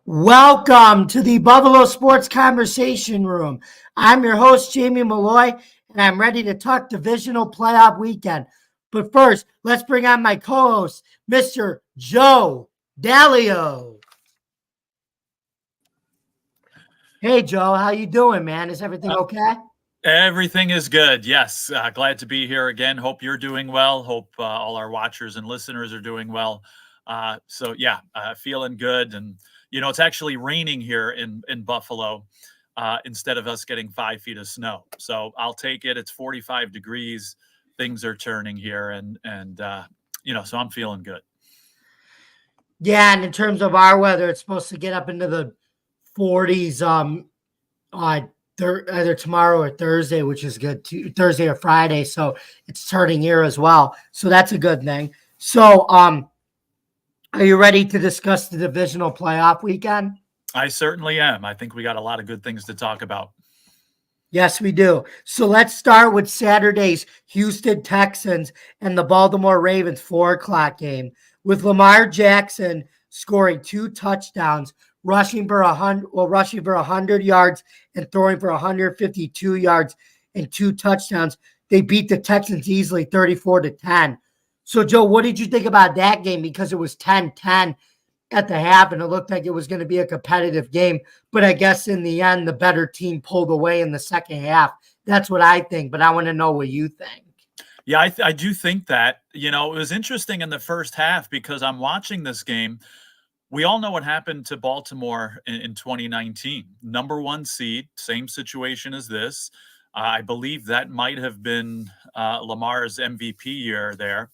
Welcome to the Buffalo Sports Conversation Room. I'm your host, Jamie Malloy, and I'm ready to talk divisional playoff weekend. But first, let's bring on my co-host, Mr. Joe Dalio. Hey, Joe, how you doing, man? Is everything okay? Everything is good. Yes. Glad to be here again. Hope you're doing well. Hope all our watchers and listeners are doing well. Feeling good. And, it's actually raining here in Buffalo instead of us getting 5 feet of snow. So I'll take it. It's 45 degrees. Things are turning here. So I'm feeling good. Yeah, and in terms of our weather, it's supposed to get up into the 40s either tomorrow or Thursday, which is good too, Thursday or Friday. So it's turning here as well. So that's a good thing. So, are you ready to discuss the divisional playoff weekend? I certainly am. I think we got a lot of good things to talk about. Yes, we do. So let's start with Saturday's Houston Texans and the Baltimore Ravens 4:00 game, with Lamar Jackson scoring 2 touchdowns, rushing for 100 yards and throwing for 152 yards and 2 touchdowns. They beat the Texans easily 34-10. So, Joe, what did you think about that game? Because it was 10-10 at the half, and it looked like it was going to be a competitive game. But I guess in the end, the better team pulled away in the second half. That's what I think, but I want to know what you think. Yeah, I do think that. It was interesting in the first half because I'm watching this game. We all know what happened to Baltimore in 2019. Number 1 seed, same situation as this. I believe that might have been Lamar's MVP year there.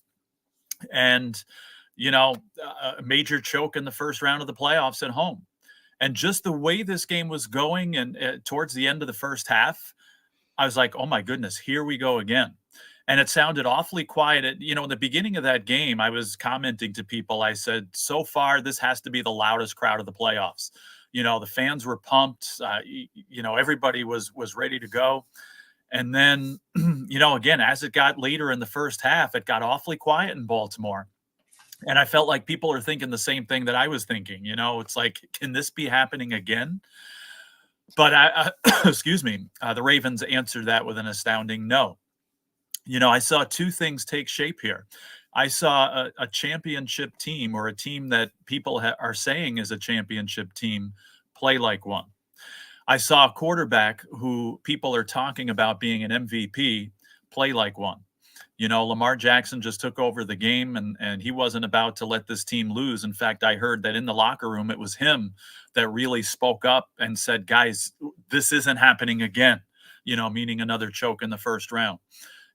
And, a major choke in the first round of the playoffs at home. And just the way this game was going and towards the end of the first half, I was like, oh, my goodness, here we go again. And it sounded awfully quiet. In the beginning of that game, I was commenting to people. I said, so far, this has to be the loudest crowd of the playoffs. The fans were pumped. Everybody was ready to go. And then, again, as it got later in the first half, it got awfully quiet in Baltimore. And I felt like people are thinking the same thing that I was thinking. It's like, can this be happening again? But excuse me, the Ravens answered that with an astounding no. I saw 2 things take shape here. I saw a championship team, or a team that people are saying is a championship team, play like one. I saw a quarterback who people are talking about being an MVP play like one. Lamar Jackson just took over the game, and he wasn't about to let this team lose. In fact, I heard that in the locker room, it was him that really spoke up and said, guys, this isn't happening again, meaning another choke in the first round.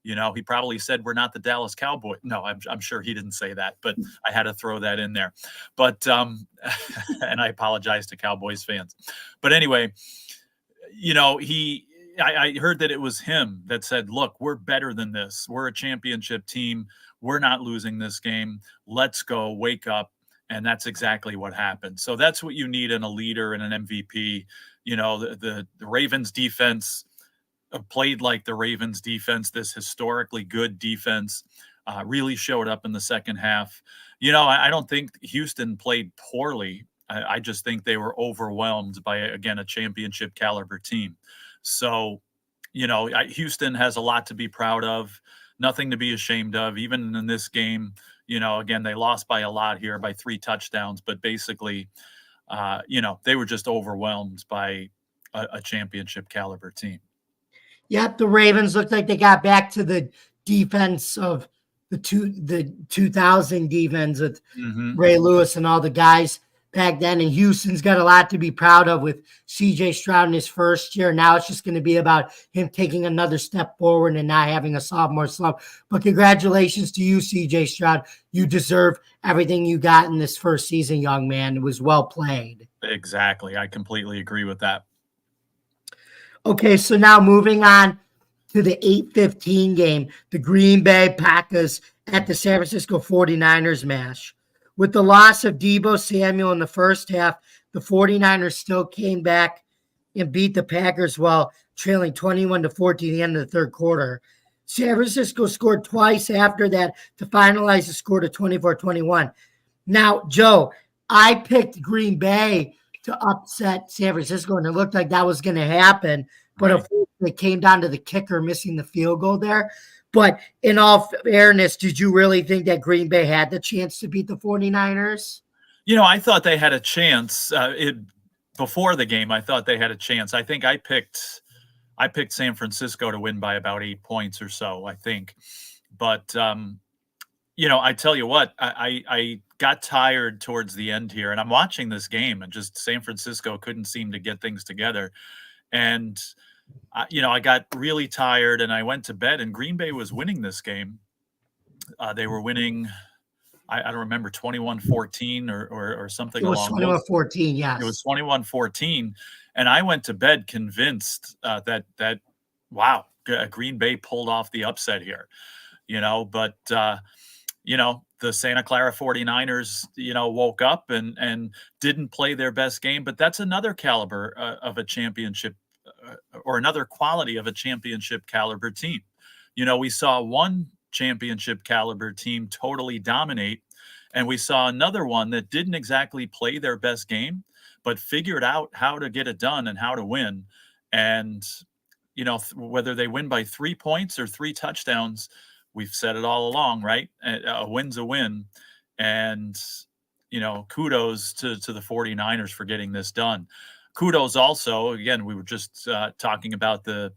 He probably said, we're not the Dallas Cowboys. No, I'm sure he didn't say that, but I had to throw that in there. But, and I apologize to Cowboys fans. But anyway, I heard that it was him that said, look, we're better than this. We're a championship team. We're not losing this game. Let's go, wake up. And that's exactly what happened. So that's what you need in a leader and an MVP. The Ravens defense played like the Ravens defense, this historically good defense, really showed up in the second half. I don't think Houston played poorly. I just think they were overwhelmed by, again, a championship caliber team. So, Houston has a lot to be proud of, nothing to be ashamed of. Even in this game, again, they lost by a lot here, by 3 touchdowns, but basically, they were just overwhelmed by a championship caliber team. Yep, the Ravens looked like they got back to the defense of the 2000 defense with Ray Lewis and all the guys back then. And Houston's got a lot to be proud of with C.J. Stroud in his first year. Now it's just going to be about him taking another step forward and not having a sophomore slump. But congratulations to you, C.J. Stroud. You deserve everything you got in this first season, young man. It was well played. Exactly. I completely agree with that. Okay, so now moving on to the 8:15 game, the Green Bay Packers at the San Francisco 49ers match. With the loss of Deebo Samuel in the first half, the 49ers still came back and beat the Packers while trailing 21-14 at the end of the third quarter. San Francisco scored twice after that to finalize the score to 24-21. Now, Joe, I picked Green Bay to upset San Francisco, and it looked like that was going to happen. But Right. it came down to the kicker missing the field goal there. But in all fairness, did you really think that Green Bay had the chance to beat the 49ers? I thought they had a chance. Before the game, I thought they had a chance. I think I picked San Francisco to win by about 8 points or so, I think. But I tell you what, I got tired towards the end here, and I'm watching this game, and just San Francisco couldn't seem to get things together. And I got really tired, and I went to bed, and Green Bay was winning this game. They were winning, I don't remember, 21-14 or something It was along those. 21-14, yes. It was 21-14, and I went to bed convinced that wow, Green Bay pulled off the upset here. But the Santa Clara 49ers, woke up and didn't play their best game, but that's another caliber of a championship or another quality of a championship caliber team. We saw one championship caliber team totally dominate, and we saw another one that didn't exactly play their best game, but figured out how to get it done and how to win. And, whether they win by 3 points or 3 touchdowns, we've said it all along, right? A win's a win. And, kudos to the 49ers for getting this done. Kudos also, again, we were just talking about the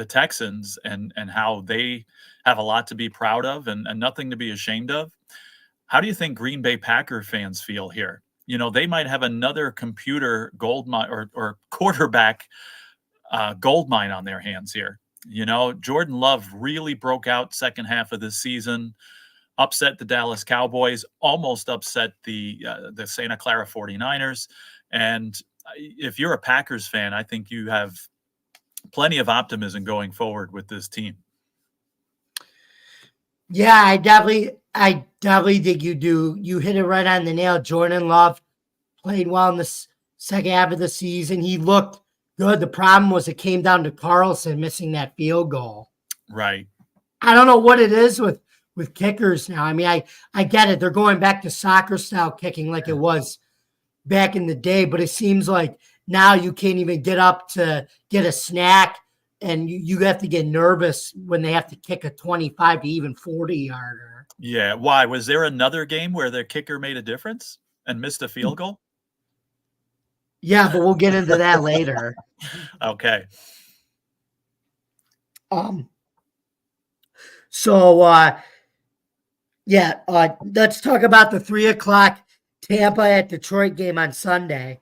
Texans and how they have a lot to be proud of and nothing to be ashamed of. How do you think Green Bay Packer fans feel here? They might have another computer gold mine or quarterback gold mine on their hands here. Jordan Love really broke out second half of the season, upset the Dallas Cowboys, almost upset the Santa Clara 49ers. And if you're a Packers fan, I think you have plenty of optimism going forward with this team. Yeah, I definitely think you do. You hit it right on the nail. Jordan Love played well in the second half of the season. He looked good. The problem was it came down to Carlson missing that field goal. Right. I don't know what it is with kickers now. I mean, I get it. They're going back to soccer style kicking like it was back in the day, but it seems like now you can't even get up to get a snack, and you have to get nervous when they have to kick a 25 to even 40-yarder. Yeah. Why? Was there another game where the kicker made a difference and missed a field goal? Yeah, but we'll get into that later. Okay. Let's talk about the 3:00 Tampa at Detroit game on Sunday.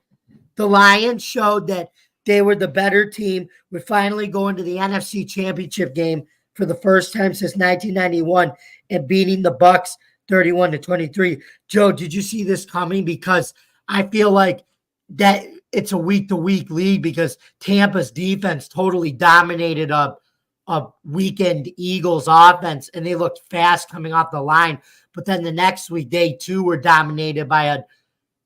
The Lions showed that they were the better team. We finally go into the NFC Championship game for the first time since 1991 and beating the Bucs 31-23. Joe, did you see this coming? Because I feel like that it's a week-to-week league because Tampa's defense totally dominated a weekend Eagles offense, and they looked fast coming off the line. But then the next week, they too were dominated by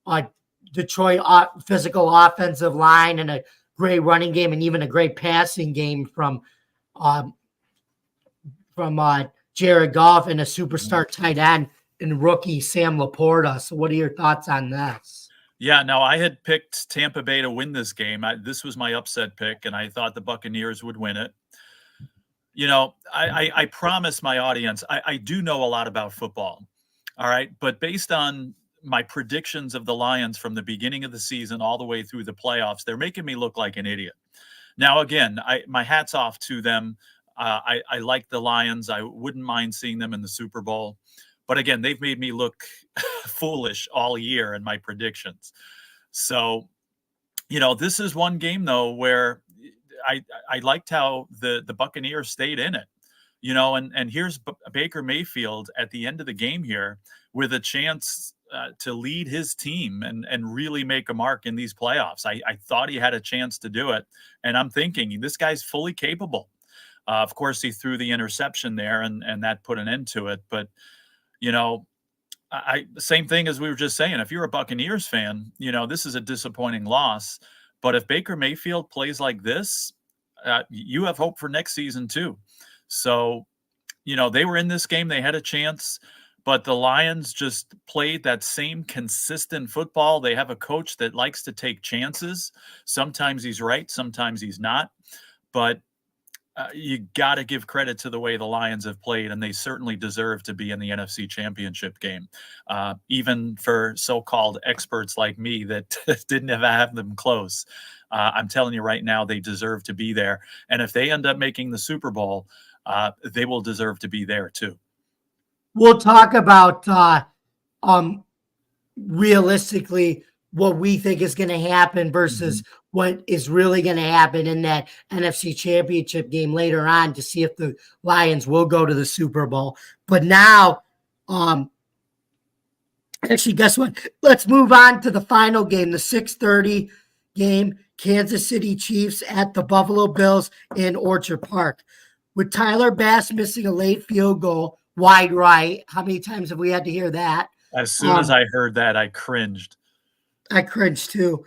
a Detroit physical offensive line and a great running game and even a great passing game from Jared Goff and a superstar tight end and rookie Sam Laporta. So what are your thoughts on this? Yeah, no, I had picked Tampa Bay to win this game. This was my upset pick, and I thought the Buccaneers would win it. I promise my audience, I do know a lot about football. All right. But based on my predictions of the Lions from the beginning of the season all the way through the playoffs, they're making me look like an idiot. Now, again, my hat's off to them. I like the Lions. I wouldn't mind seeing them in the Super Bowl. But again, they've made me look foolish all year in my predictions. So, this is one game, though, where I liked how the Buccaneers stayed in it, and here's Baker Mayfield at the end of the game here with a chance to lead his team and really make a mark in these playoffs. I thought he had a chance to do it, and I'm thinking this guy's fully capable. Of course, he threw the interception there, and that put an end to it. But you know, same thing as we were just saying. If you're a Buccaneers fan, this is a disappointing loss. But if Baker Mayfield plays like this, you have hope for next season too. So, they were in this game. They had a chance, but the Lions just played that same consistent football. They have a coach that likes to take chances. Sometimes he's right, sometimes he's not. But you got to give credit to the way the Lions have played, and they certainly deserve to be in the NFC Championship game. Even for so-called experts like me that didn't have them close. I'm telling you right now, they deserve to be there. And if they end up making the Super Bowl, they will deserve to be there too. We'll talk about realistically what we think is going to happen versus what is really going to happen in that NFC Championship game later on to see if the Lions will go to the Super Bowl. But now, actually, guess what? Let's move on to the final game, the 6:30 game, Kansas City Chiefs at the Buffalo Bills in Orchard Park. With Tyler Bass missing a late field goal, wide right. How many times have we had to hear that? As soon as I heard that, I cringed. I cringed too.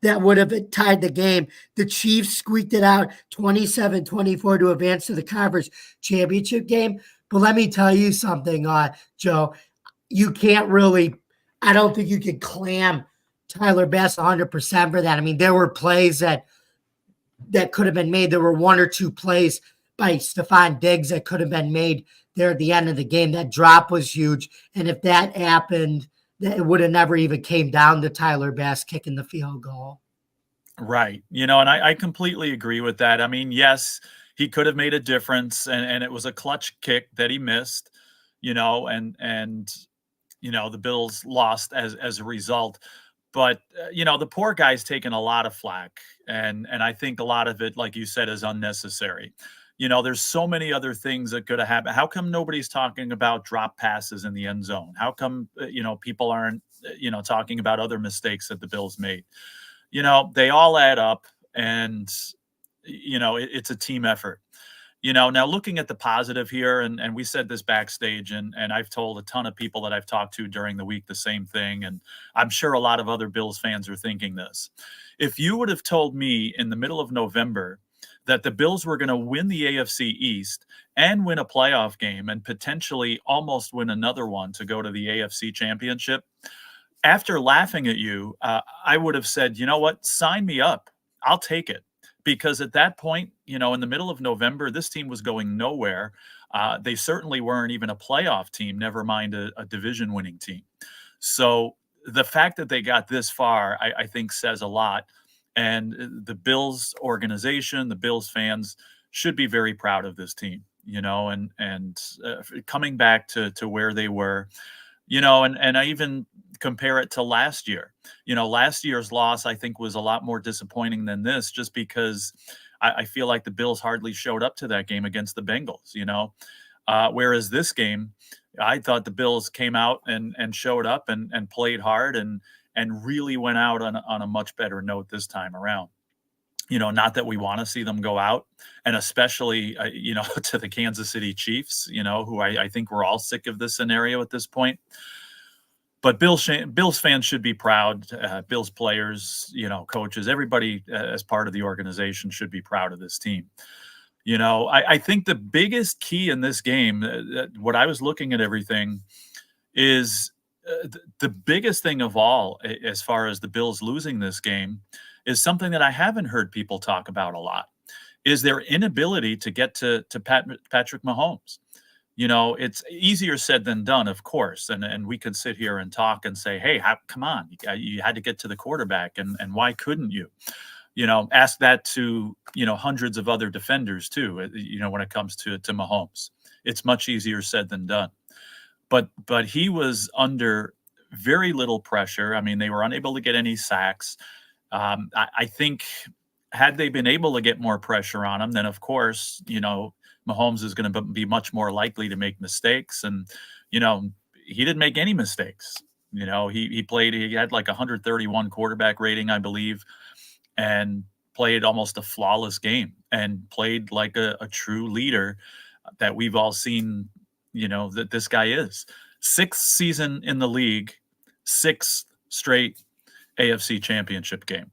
That would have tied the game. The Chiefs squeaked it out 27-24 to advance to the conference championship game. But let me tell you something, Joe. You can't really, I don't think you can clam Tyler Bass 100% for that. I mean, there were plays that could have been made. There were one or two plays by Stephon Diggs that could have been made there at the end of the game. That drop was huge. And if that happened, it would have never even came down to Tyler Bass kicking the field goal. Right. And I completely agree with that. I mean, yes, he could have made a difference, and it was a clutch kick that he missed, and the Bills lost as a result. But, the poor guy's taken a lot of flack, and I think a lot of it, like you said, is unnecessary. There's so many other things that could have happened. How come nobody's talking about drop passes in the end zone? How come, people aren't, talking about other mistakes that the Bills made? They all add up, and, it's a team effort. Now looking at the positive here, and we said this backstage, and I've told a ton of people that I've talked to during the week the same thing, and I'm sure a lot of other Bills fans are thinking this. If you would have told me in the middle of November that the Bills were going to win the AFC East and win a playoff game and potentially almost win another one to go to the AFC Championship, after laughing at you, I would have said, you know what, sign me up. I'll take it. Because at that point, in the middle of November, this team was going nowhere. They certainly weren't even a playoff team, never mind a division-winning team. So the fact that they got this far, I think, says a lot. And the Bills organization, the Bills fans should be very proud of this team, and coming back to where they were, and I even compare it to last year. Last year's loss, I think, was a lot more disappointing than this, just because I feel like the Bills hardly showed up to that game against the Bengals, whereas this game, I thought the Bills came out and showed up and played hard and really went out on a much better note this time around. Not that we want to see them go out, and especially, to the Kansas City Chiefs, who I think we're all sick of this scenario at this point. But Bills fans should be proud. Bills players, coaches, everybody as part of the organization should be proud of this team. I think the biggest key in this game, what I was looking at everything, is the biggest thing of all, as far as the Bills losing this game, is something that I haven't heard people talk about a lot, is their inability to get to Patrick Mahomes. It's easier said than done, of course. And we could sit here and talk and say, hey, come on, you had to get to the quarterback, and why couldn't you? Ask that to, hundreds of other defenders too, when it comes to Mahomes. It's much easier said than done. But he was under very little pressure. I mean, they were unable to get any sacks. I think had they been able to get more pressure on him, then of course, Mahomes is going to be much more likely to make mistakes. And, he didn't make any mistakes. He had like 131 quarterback rating, I believe, and played almost a flawless game and played like a true leader that we've all seen, that this guy is. Sixth season in the league, sixth straight AFC championship game.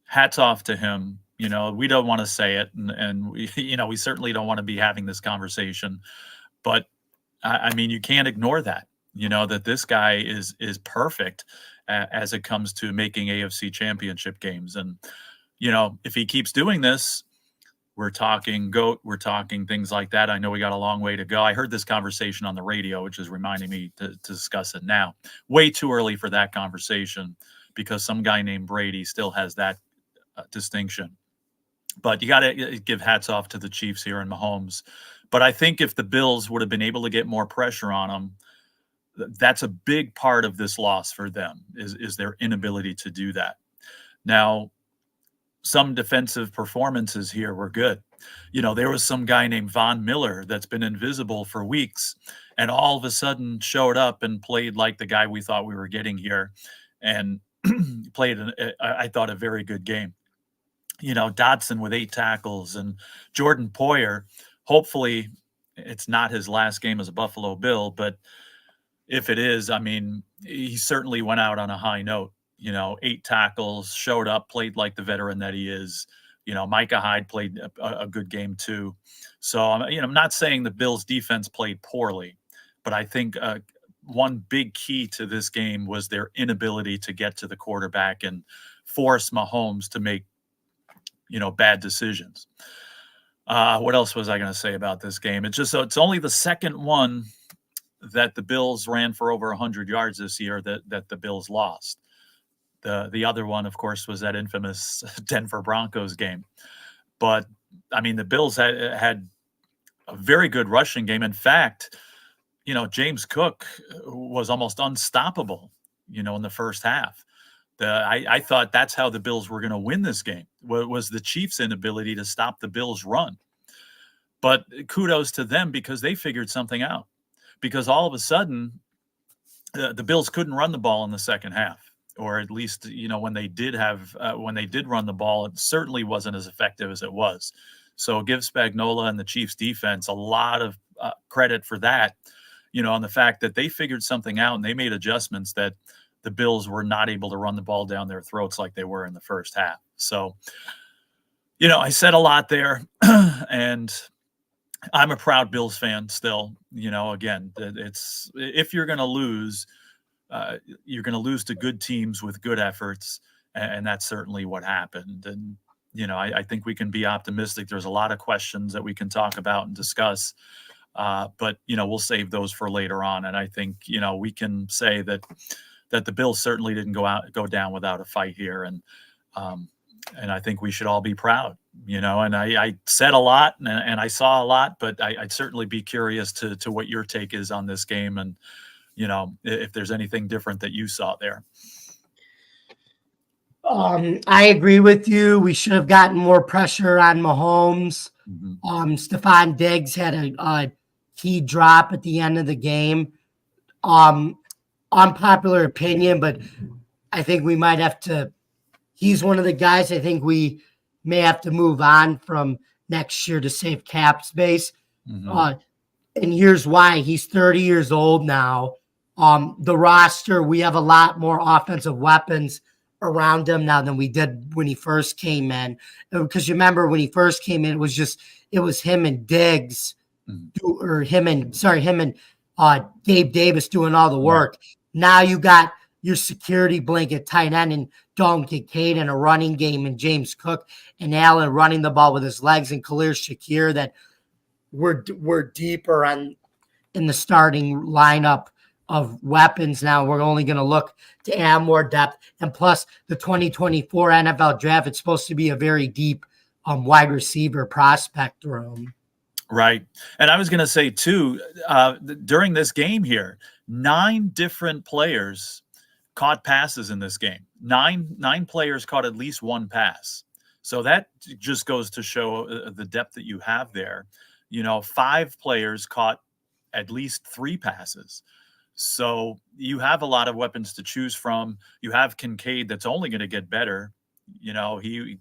Hats off to him. We don't want to say it, and we certainly don't want to be having this conversation, but I mean, you can't ignore that. That this guy is perfect as it comes to making AFC championship games, and if he keeps doing this, we're talking GOAT, we're talking things like that. I know we got a long way to go. I heard this conversation on the radio, which is reminding me to discuss it now. Way too early for that conversation because some guy named Brady still has that distinction. But you got to give hats off to the Chiefs here and Mahomes. But I think if the Bills would have been able to get more pressure on them, that's a big part of this loss for them is their inability to do that. Now, some defensive performances here were good. There was some guy named Von Miller that's been invisible for weeks and all of a sudden showed up and played like the guy we thought we were getting here and played, I thought, a very good game. Dotson with 8 tackles and Jordan Poyer. Hopefully it's not his last game as a Buffalo Bill, but if it is, I mean, he certainly went out on a high note. 8 tackles, showed up, played like the veteran that he is. Micah Hyde played a good game too. So, I'm not saying the Bills defense played poorly, but I think one big key to this game was their inability to get to the quarterback and force Mahomes to make, bad decisions. What else was I going to say about this game? It's only the second one that the Bills ran for over 100 yards this year that the Bills lost. The other one, of course, was that infamous Denver Broncos game. But, I mean, the Bills had a very good rushing game. In fact, James Cook was almost unstoppable, in the first half. I thought that's how the Bills were going to win this game, was the Chiefs' inability to stop the Bills' run. But kudos to them because they figured something out. Because all of a sudden, the Bills couldn't run the ball in the second half. Or at least, when they did run the ball, it certainly wasn't as effective as it was. So give Spagnuolo and the Chiefs defense a lot of credit for that, on the fact that they figured something out and they made adjustments that the Bills were not able to run the ball down their throats like they were in the first half. So, I said a lot there and I'm a proud Bills fan still. Again, it's if you're going to lose, you're going to lose to good teams with good efforts, and that's certainly what happened. And I think we can be optimistic. There's a lot of questions that we can talk about and discuss, but we'll save those for later on. And I think we can say that the Bills certainly didn't go down without a fight here, and I think we should all be proud. And I said a lot and I saw a lot, but I'd certainly be curious to what your take is on this game and. If there's anything different that you saw there. I agree with you. We should have gotten more pressure on Mahomes. Mm-hmm. Stephon Diggs had a key drop at the end of the game. Unpopular opinion, but I think we might have to. He's one of the guys I think we may have to move on from next year to save cap space. Mm-hmm. And here's why. He's 30 years old now. The roster, we have a lot more offensive weapons around him now than we did when he first came in. Because you remember when he first came in, it was him and Diggs, or him and Gabe Davis doing all the work. Right. Now you got your security blanket tight end and Dalton Kincaid in a running game and James Cook and Allen running the ball with his legs and Khalil Shakir that we're deeper in the starting lineup of weapons now. We're only going to look to add more depth. And plus the 2024 NFL draft, it's supposed to be a very deep wide receiver prospect room. Right. And I was going to say too, during this game here, 9 different players caught passes in this game. Nine players caught at least one pass. So that just goes to show the depth that you have there. 5 players caught at least 3 passes. So you have a lot of weapons to choose from. You have Kincaid that's only going to get better. He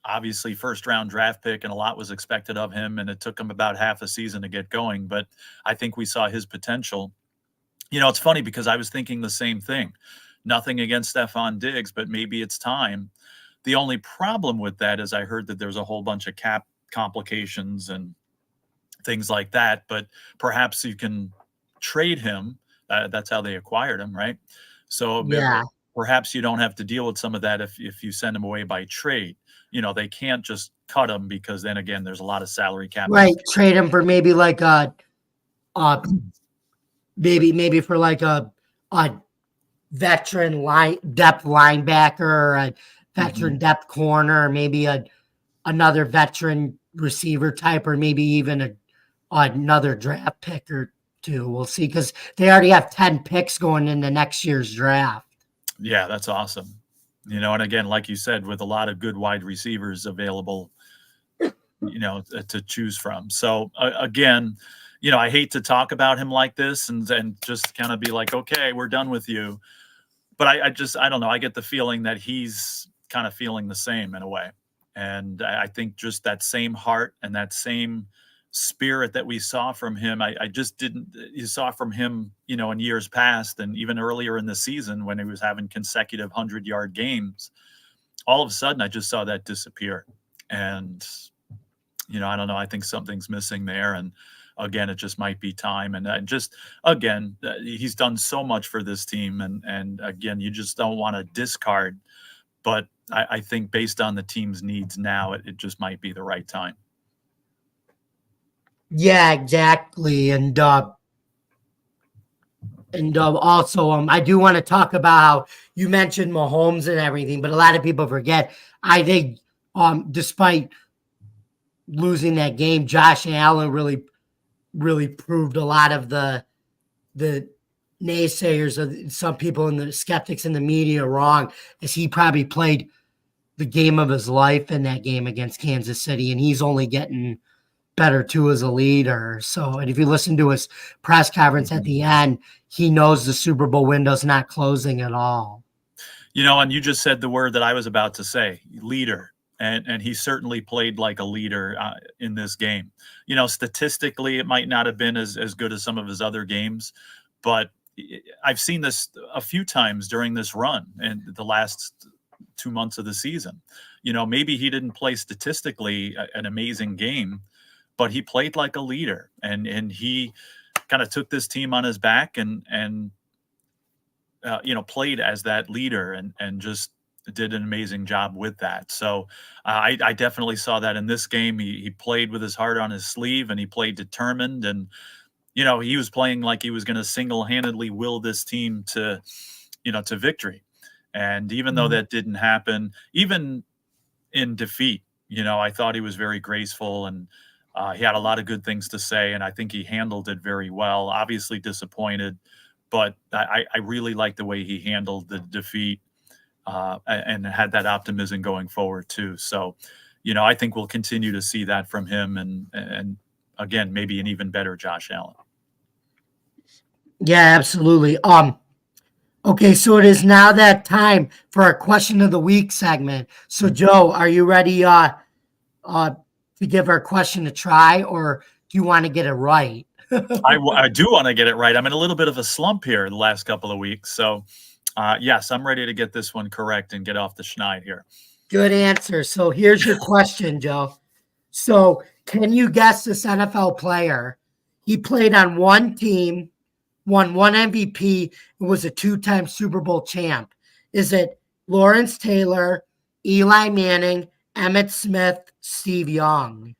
obviously first round draft pick and a lot was expected of him, and it took him about half a season to get going. But I think we saw his potential. It's funny because I was thinking the same thing. Nothing against Stephon Diggs, but maybe it's time. The only problem with that is I heard that there's a whole bunch of cap complications and things like that, but perhaps you can trade him. That's how they acquired him, right? So Yeah. perhaps you don't have to deal with some of that if you send him away by trade. They can't just cut him because then again, there's a lot of salary cap. Right. Trade him for maybe like maybe for like a veteran depth linebacker, or a veteran depth corner, maybe another veteran receiver type, or maybe even another draft pick or two. We'll see, because they already have 10 picks going into next year's draft. Yeah, that's awesome. And again, like you said, with a lot of good wide receivers available, to choose from. So again, I hate to talk about him like this and just kind of be like, okay, we're done with you. But I don't know. I get the feeling that he's kind of feeling the same in a way. And I think just that same heart and that same spirit that we saw from him, I just didn't, you saw from him, in years past and even earlier in the season when he was having consecutive 100-yard games. All of a sudden, I just saw that disappear. And, I don't know. I think something's missing there. And again, it just might be time. And again, he's done so much for this team. And again, you just don't want to discard. But I think based on the team's needs now, it just might be the right time. Yeah, exactly. And also, I do want to talk about how you mentioned Mahomes and everything, but a lot of people forget. I think, despite losing that game, Josh Allen really proved a lot of the naysayers of some people and the skeptics in the media wrong, as he probably played the game of his life in that game against Kansas City, and he's only getting better too as a leader. So, and if you listen to his press conference at the end, he knows the Super Bowl window's not closing at all. And you just said the word that I was about to say, leader. And he certainly played like a leader in this game. Statistically, it might not have been as good as some of his other games, but I've seen this a few times during this run and the last 2 months of the season. Maybe he didn't play statistically an amazing game, but he played like a leader, and he kind of took this team on his back and played as that leader and just did an amazing job with that. So I definitely saw that in this game. He played with his heart on his sleeve, and he played determined, and he was playing like he was going to single-handedly will this team to victory. And even though that didn't happen, even in defeat, I thought he was very graceful, and he had a lot of good things to say, and I think he handled it very well. Obviously disappointed, but I really like the way he handled the defeat and had that optimism going forward too. So, I think we'll continue to see that from him, and again, maybe an even better Josh Allen. Yeah, absolutely. Okay, so it is now that time for our question of the week segment. So, Joe, are you ready to give our question a try, or do you want to get it right? I do want to get it right. I'm in a little bit of a slump here the last couple of weeks. So, yes, I'm ready to get this one correct and get off the schneid here. Good answer. So here's your question, Joe. So can you guess this NFL player? He played on one team, won one MVP, and was a two-time Super Bowl champ. Is it Lawrence Taylor, Eli Manning, Emmitt Smith, Steve Young?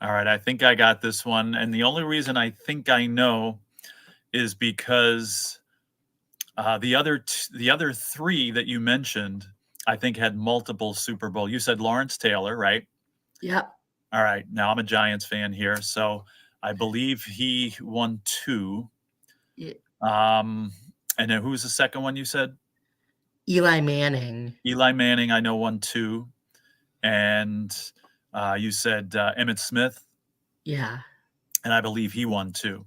All right, I think I got this one. And the only reason I think I know is because the other three that you mentioned, I think had multiple Super Bowl. You said Lawrence Taylor, right? Yep. All right. Now I'm a Giants fan here, so I believe he won 2. Yeah. And then who's the second one you said? Eli Manning. Eli Manning, I know, won 2. And you said Emmitt Smith. Yeah. And I believe he won 2.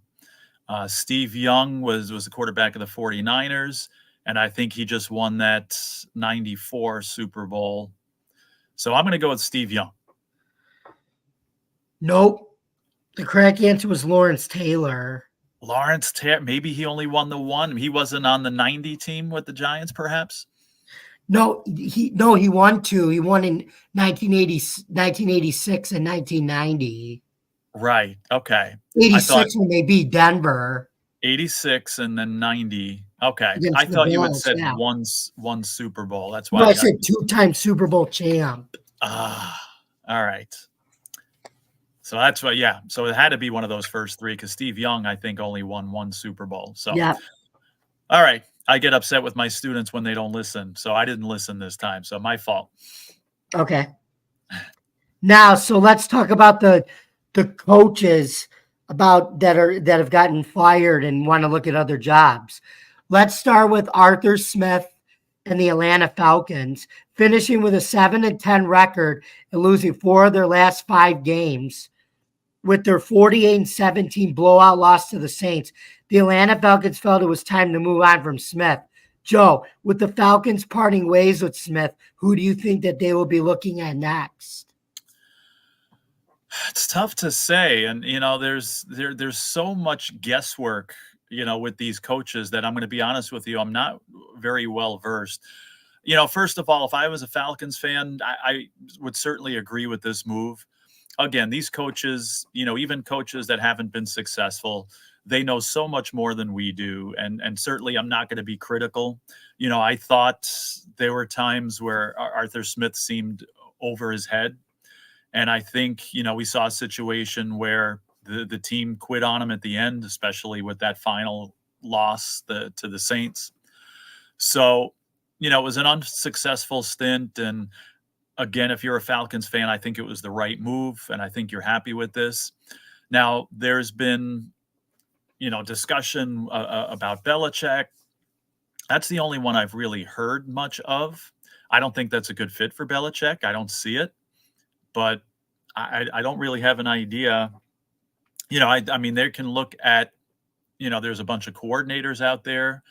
Steve Young was the quarterback of the 49ers, and I think he just won that 94 Super Bowl. So I'm going to go with Steve Young. Nope. The correct answer was Lawrence Taylor. Lawrence Taylor, maybe he only won the one. He wasn't on the 90 team with the Giants, perhaps? No, he won two. He won in 1986 and 1990. Right. Okay. 86 when they beat Denver. 86 and then 90. Okay. I Against the thought you had Bills, said yeah. one Super Bowl. That's why No, I said two-time Super Bowl champ. all right. So that's why, yeah. So it had to be one of those first three because Steve Young, I think, only won one Super Bowl. So, Yeah. All right. I get upset with my students when they don't listen. So I didn't listen this time. So my fault. Okay. Now, so let's talk about the coaches that have gotten fired and want to look at other jobs. Let's start with Arthur Smith and the Atlanta Falcons, finishing with a 7-10 record and losing 4 of their last 5 games. With their 48-17 blowout loss to the Saints, the Atlanta Falcons felt it was time to move on from Smith. Joe, with the Falcons parting ways with Smith, who do you think that they will be looking at next? It's tough to say. And, there's so much guesswork, with these coaches that I'm going to be honest with you, I'm not very well versed. First of all, if I was a Falcons fan, I would certainly agree with this move. Again, these coaches, even coaches that haven't been successful, they know so much more than we do. And certainly I'm not going to be critical. I thought there were times where Arthur Smith seemed over his head. And I think, we saw a situation where the team quit on him at the end, especially with that final loss to the Saints. So, it was an unsuccessful stint. And again, if you're a Falcons fan, I think it was the right move, and I think you're happy with this. Now, there's been, discussion about Belichick. That's the only one I've really heard much of. I don't think that's a good fit for Belichick. I don't see it, but I don't really have an idea. I mean, they can look at, there's a bunch of coordinators out there.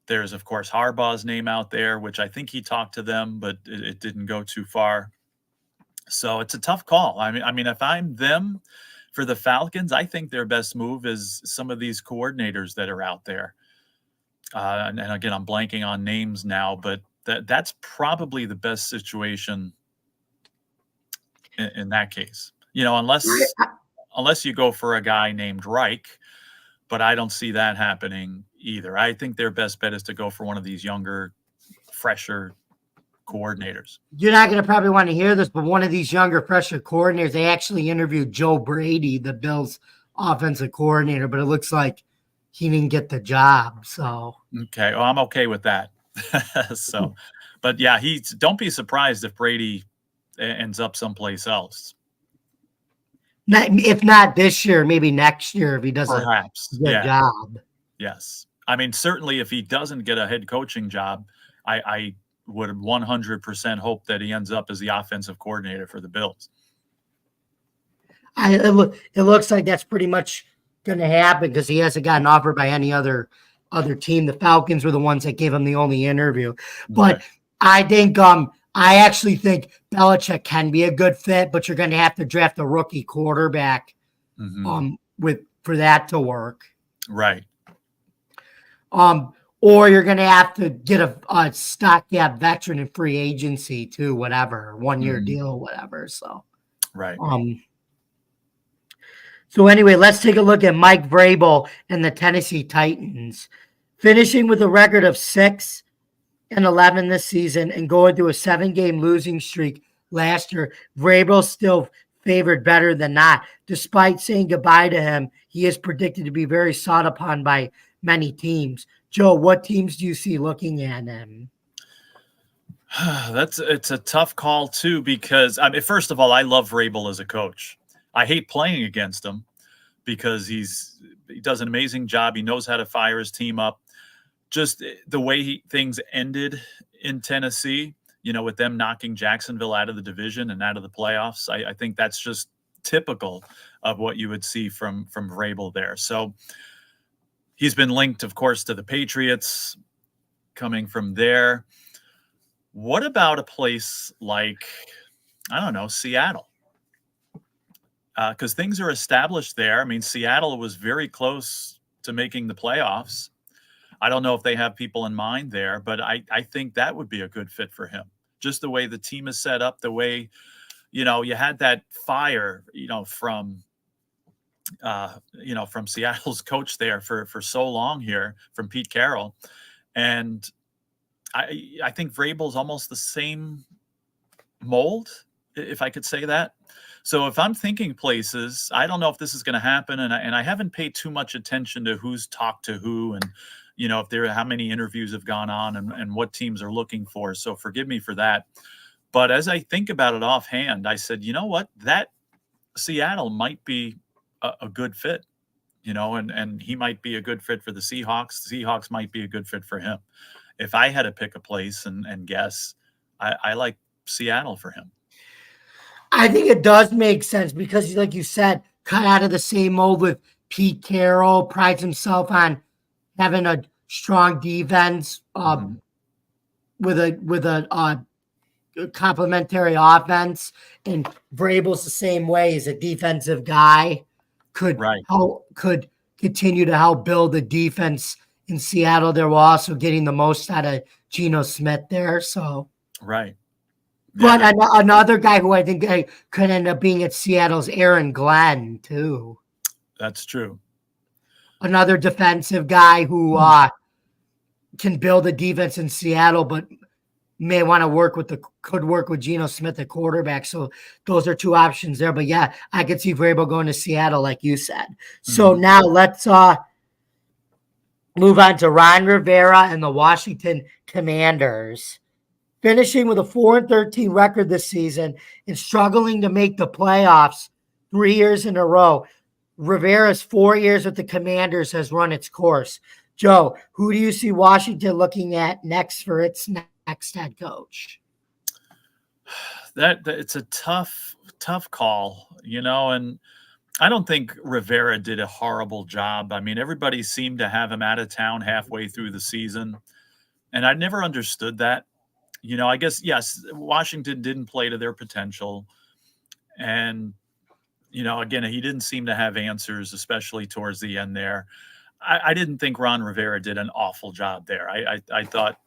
There's, of course, Harbaugh's name out there, which I think he talked to them, but it didn't go too far. So it's a tough call. I mean, if I'm them for the Falcons, I think their best move is some of these coordinators that are out there. And again, I'm blanking on names now, but that's probably the best situation in that case. Unless you go for a guy named Reich, but I don't see that happening either. I think their best bet is to go for one of these younger, fresher coordinators. You're not going to probably want to hear this, but one of these younger, fresher coordinators, they actually interviewed Joe Brady, the Bills' offensive coordinator, but it looks like he didn't get the job. So okay, well, I'm okay with that. But yeah, don't be surprised if Brady ends up someplace else. If not this year, maybe next year if he does perhaps a good job. Yes. I mean, certainly if he doesn't get a head coaching job, I would 100% hope that he ends up as the offensive coordinator for the Bills. It looks like that's pretty much going to happen because he hasn't gotten offered by any other team. The Falcons were the ones that gave him the only interview. But okay. I actually think Belichick can be a good fit, but you're going to have to draft a rookie quarterback for that to work. Right. Or you're going to have to get a stopgap veteran in free agency too, whatever, 1-year deal, whatever. So, right. So anyway, let's take a look at Mike Vrabel and the Tennessee Titans, finishing with a record of 6-11 this season and going through a 7-game losing streak last year. Vrabel still favored better than not. Despite saying goodbye to him, he is predicted to be very sought upon by many teams. Joe, what teams do you see looking at him? It's a tough call too, because first of all, I love Vrabel as a coach. I hate playing against him because he does an amazing job. He knows how to fire his team up. Just the way things ended in Tennessee, with them knocking Jacksonville out of the division and out of the playoffs. I think that's just typical of what you would see from Vrabel there. So he's been linked, of course, to the Patriots coming from there. What about a place like, I don't know, Seattle? Because things are established there. I mean, Seattle was very close to making the playoffs. I don't know if they have people in mind there, but I think that would be a good fit for him. Just the way the team is set up, the way, you had that fire, from Seattle's coach there for so long here, from Pete Carroll. And I think Vrabel's almost the same mold, if I could say that. So if I'm thinking places, I don't know if this is going to happen, and I haven't paid too much attention to who's talked to who, and if how many interviews have gone on, and what teams are looking for. So forgive me for that. But as I think about it offhand, I said, you know what, that Seattle might be a good fit, and he might be a good fit for the Seahawks. The Seahawks might be a good fit for him. If I had to pick a place and guess, I like Seattle for him. I think it does make sense because, like you said, cut out of the same mold with Pete Carroll, prides himself on having a strong defense with a complementary offense, and Vrabel's the same way. He's a defensive guy, could continue to help build the defense in Seattle. They're also getting the most out of Geno Smith there. So right. But another guy who I think could end up being at Seattle's Aaron Glenn, too. That's true. Another defensive guy who can build a defense in Seattle, but may want to could work with Geno Smith at quarterback. So those are two options there. But yeah, I could see Vrabel going to Seattle, like you said. So now let's move on to Ron Rivera and the Washington Commanders. Finishing with a 4-13 record this season and struggling to make the playoffs 3 years in a row. Rivera's 4 years with the Commanders has run its course. Joe, who do you see Washington looking at next for its next head coach? That it's a tough call, and I don't think Rivera did a horrible job. I mean, everybody seemed to have him out of town halfway through the season, and I never understood that. I guess, yes, Washington didn't play to their potential. And, again, he didn't seem to have answers, especially towards the end there. I didn't think Ron Rivera did an awful job there. I thought,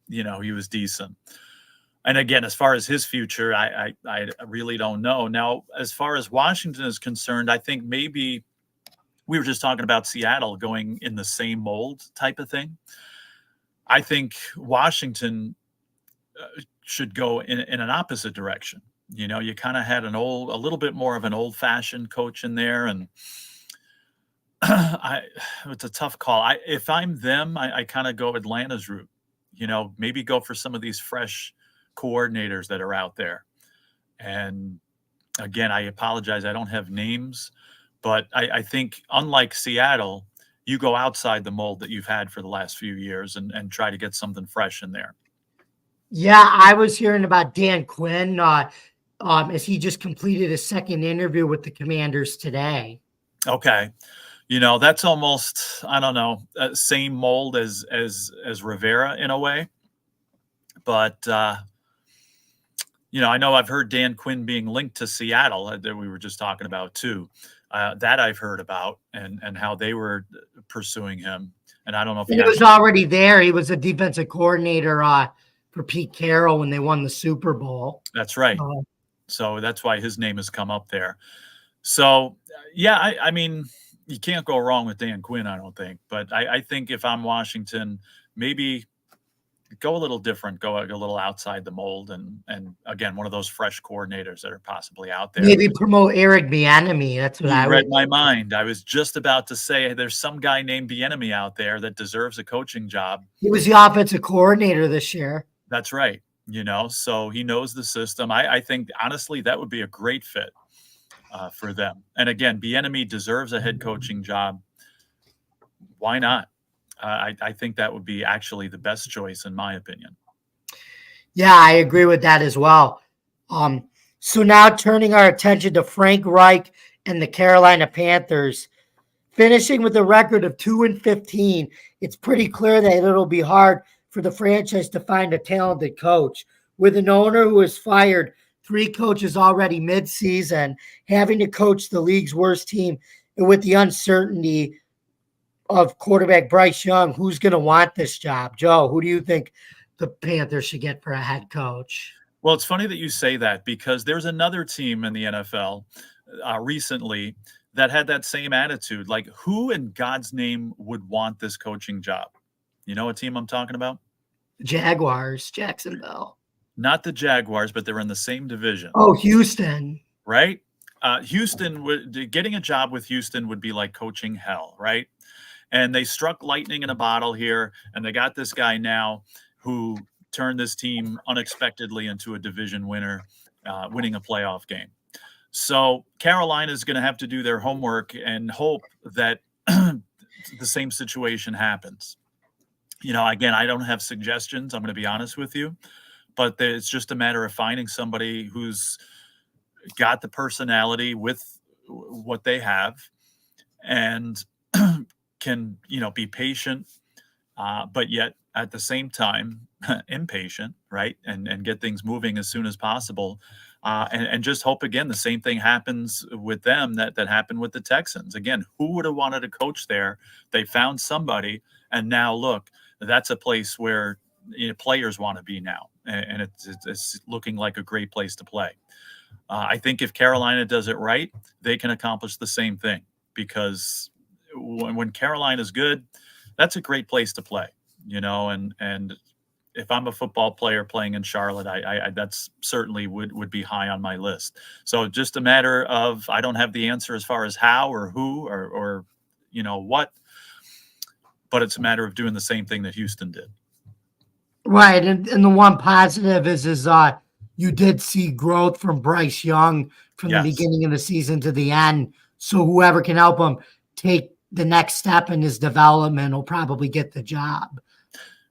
he was decent. And again, as far as his future, I really don't know. Now, as far as Washington is concerned, I think maybe we were just talking about Seattle going in the same mold type of thing. I think Washington should go in an opposite direction. You kind of had a little bit more of an old-fashioned coach in there, and it's a tough call. If I'm them, I kind of go Atlanta's route. Maybe go for some of these fresh coordinators that are out there. And again, I apologize, I don't have names, but I think unlike Seattle, you go outside the mold that you've had for the last few years and try to get something fresh in there. Yeah, I was hearing about Dan Quinn as he just completed his second interview with the Commanders today. Okay. That's almost, I don't know, same mold as Rivera in a way. But, I know I've heard Dan Quinn being linked to Seattle that we were just talking about too. That I've heard about and how they were pursuing him. And I don't know if he was already there. He was a defensive coordinator for Pete Carroll when they won the Super Bowl. That's right. So that's why his name has come up there. So, yeah, I mean, you can't go wrong with Dan Quinn, I don't think. But I think if I'm Washington, maybe go a little different, go a little outside the mold, and again, one of those fresh coordinators that are possibly out there. Maybe promote Eric Bieniemy. That's what I read my mind. I was just about to say there's some guy named Bieniemy out there that deserves a coaching job. He was the offensive coordinator this year. That's right. So he knows the system. I think, honestly, that would be a great fit for them. And again, Bieniemy deserves a head coaching job. Why not? I think that would be actually the best choice, in my opinion. Yeah, I agree with that as well. So now turning our attention to Frank Reich and the Carolina Panthers. Finishing with a record of 2-15, it's pretty clear that it'll be hard for the franchise to find a talented coach. With an owner who has fired 3 coaches already mid-season, having to coach the league's worst team, and with the uncertainty of quarterback Bryce Young, who's going to want this job? Joe, who do you think the Panthers should get for a head coach? Well, it's funny that you say that because there's another team in the NFL recently that had that same attitude. Like, who in God's name would want this coaching job? You know what team I'm talking about? Jaguars, Jacksonville. Not the Jaguars, but they're in the same division. Oh, Houston. Right? Getting a job with Houston would be like coaching hell, right? And they struck lightning in a bottle here, and they got this guy now who turned this team unexpectedly into a division winner, winning a playoff game. So Carolina is going to have to do their homework and hope that the same situation happens. Again, I don't have suggestions. I'm going to be honest with you, but it's just a matter of finding somebody who's got the personality with what they have and can, be patient, but yet at the same time, impatient, right? And get things moving as soon as possible. And just hope, again, the same thing happens with them that happened with the Texans. Again, who would have wanted to coach there? They found somebody, and now look, that's a place where players want to be now, and it's looking like a great place to play. I think if Carolina does it right, they can accomplish the same thing, because when Carolina's good, that's a great place to play, and if I'm a football player playing in Charlotte, I that's certainly would be high on my list. So just a matter of, I don't have the answer as far as how or who or what, but it's a matter of doing the same thing that Houston did. Right, and the one positive is you did see growth from Bryce Young from the beginning of the season to the end. So whoever can help him take the next step in his development will probably get the job.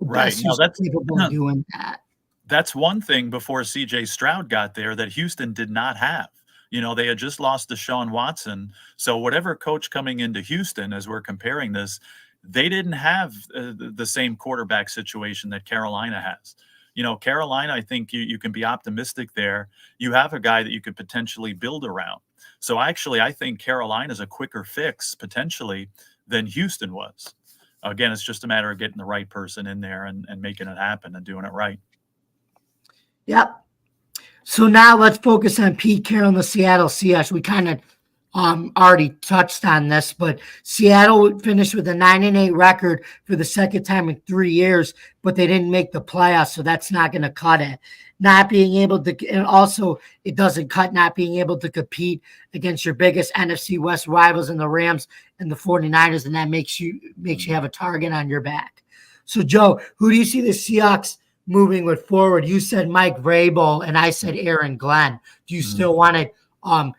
Right. Now that's capable of doing that. That's one thing before CJ Stroud got there that Houston did not have. They had just lost Deshaun Watson. So whatever coach coming into Houston, as we're comparing this, they didn't have the same quarterback situation that Carolina has. Carolina, I think you can be optimistic there. You have a guy that you could potentially build around. So actually, I think Carolina is a quicker fix potentially than Houston was. Again, it's just a matter of getting the right person in there and making it happen and doing it right. Yep. So now let's focus on Pete Carroll and the Seattle Seahawks. We kind of already touched on this, but Seattle finished with a 9-8 record for the second time in 3 years, but they didn't make the playoffs, so that's not going to cut it. Not being able to, and also it doesn't cut not being able to compete against your biggest NFC West rivals in the Rams and the 49ers, and that makes you have a target on your back. So, Joe, who do you see the Seahawks moving with forward? You said Mike Vrabel, and I said Aaron Glenn. Do you still want to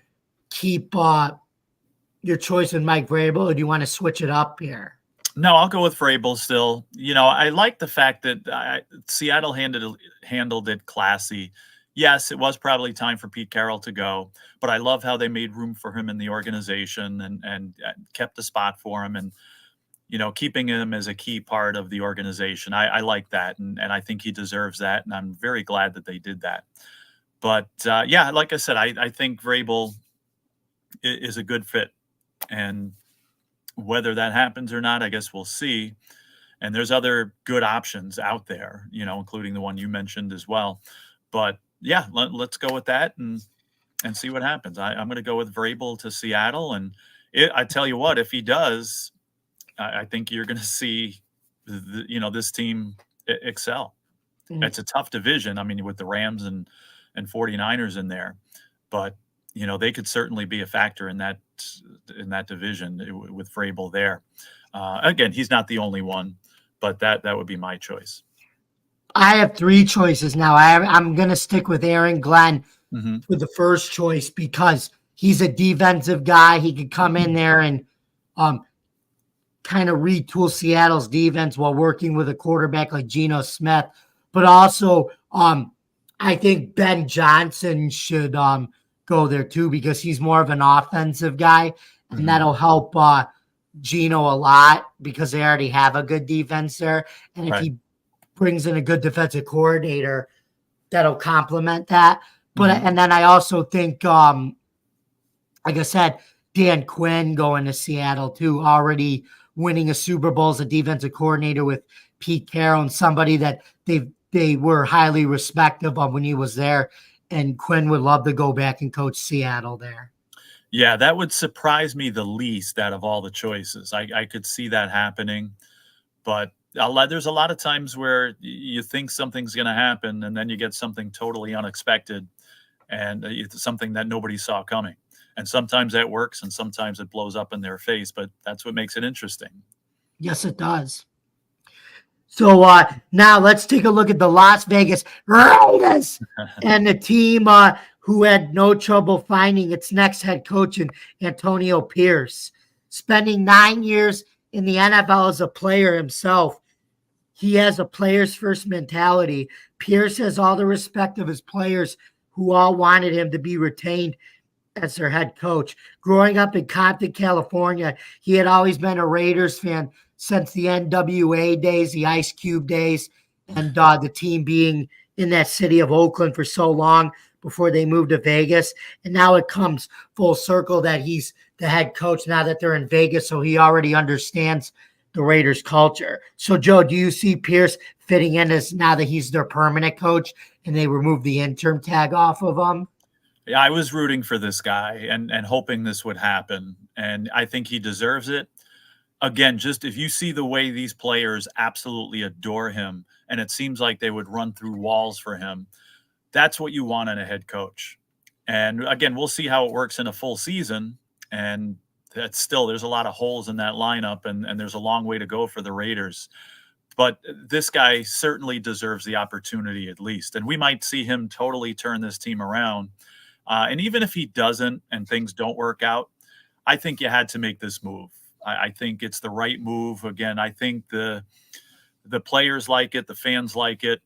keep your choice with Mike Vrabel, or do you want to switch it up here? No, I'll go with Vrabel still. I like the fact that Seattle handled it classy. Yes, it was probably time for Pete Carroll to go, but I love how they made room for him in the organization and kept the spot for him, and keeping him as a key part of the organization. I like that, and I think he deserves that, and I'm very glad that they did that. But like I said, I think Vrabel is a good fit, and whether that happens or not, I guess we'll see. And there's other good options out there, including the one you mentioned as well. But yeah, let's go with that and see what happens. I'm going to go with Vrabel to Seattle, and I tell you what, if he does, I think you're going to see this team excel. Mm-hmm. It's a tough division. I mean, with the Rams and 49ers in there, but they could certainly be a factor in that division with Vrabel there. Again, he's not the only one, but that would be my choice. I have 3 choices now. I'm going to stick with Aaron Glenn for the first choice because he's a defensive guy. He could come in there and kind of retool Seattle's defense while working with a quarterback like Geno Smith. But also, I think Ben Johnson should go there too because he's more of an offensive guy, and Mhm. that'll help Gino a lot because they already have a good defense there. And if Right. he brings in a good defensive coordinator, that'll complement that. But Mhm. and then I also think like I said, Dan Quinn going to Seattle too, already winning a Super Bowl as a defensive coordinator with Pete Carroll, and somebody that they were highly respectful of when he was there. And Quinn would love to go back and coach Seattle there. Yeah, that would surprise me the least out of all the choices. I could see that happening, but there's a lot of times where you think something's going to happen, and then you get something totally unexpected, and it's something that nobody saw coming. And sometimes that works, and sometimes it blows up in their face. But that's what makes it interesting. Yes, it does. So now let's take a look at the Las Vegas Raiders and the team who had no trouble finding its next head coach in Antonio Pierce. Spending 9 years in the NFL as a player himself, he has a player's first mentality. Pierce has all the respect of his players who all wanted him to be retained as their head coach. Growing up in Compton, California, he had always been a Raiders fan since the NWA days, the Ice Cube days, and the team being in that city of Oakland for so long before they moved to Vegas. And now it comes full circle that he's the head coach now that they're in Vegas, so he already understands the Raiders culture. So, Joe, do you see Pierce fitting in as now that he's their permanent coach and they remove the interim tag off of him? Yeah, I was rooting for this guy and hoping this would happen, and I think he deserves it. Again, just if you see the way these players absolutely adore him, and it seems like they would run through walls for him, that's what you want in a head coach. And again, we'll see how it works in a full season. And that's still, there's a lot of holes in that lineup, and there's a long way to go for the Raiders. But this guy certainly deserves the opportunity at least. And we might see him totally turn this team around. And even if he doesn't and things don't work out, I think you had to make this move. I think it's the right move. Again, I think the players like it, the fans like it.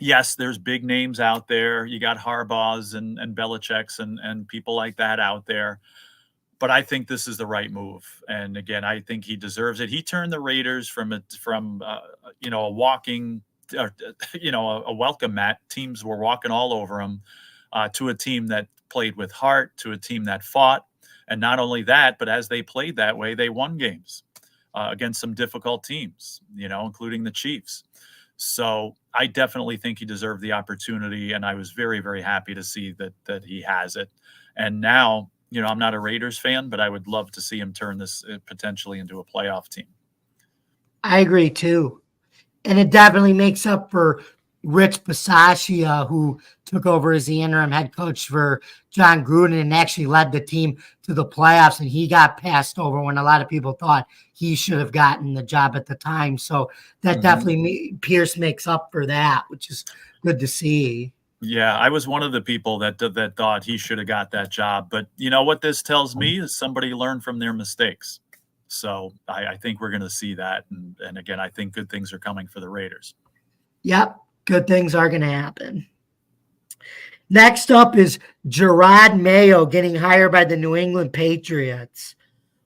Yes, there's big names out there. You got Harbaugh's and Belichick's and people like that out there. But I think this is the right move. And again, I think he deserves it. He turned the Raiders from a walking, a welcome mat. Teams were walking all over him to a team that played with heart, to a team that fought. And not only that, but as they played that way, they won games against some difficult teams, including the Chiefs. So I definitely think he deserved the opportunity, and I was very, very happy to see that he has it. And now, I'm not a Raiders fan, but I would love to see him turn this potentially into a playoff team. I agree too. And it definitely makes up for Rich Bisaccia, who took over as the interim head coach for John Gruden and actually led the team to the playoffs. And he got passed over when a lot of people thought he should have gotten the job at the time. So that definitely Pierce makes up for that, which is good to see. Yeah, I was one of the people that thought he should have got that job. But you know what this tells me is somebody learned from their mistakes. So I think we're going to see that. And again, I think good things are coming for the Raiders. Yep, good things are going to happen. Next up is Gerard Mayo getting hired by the New England Patriots.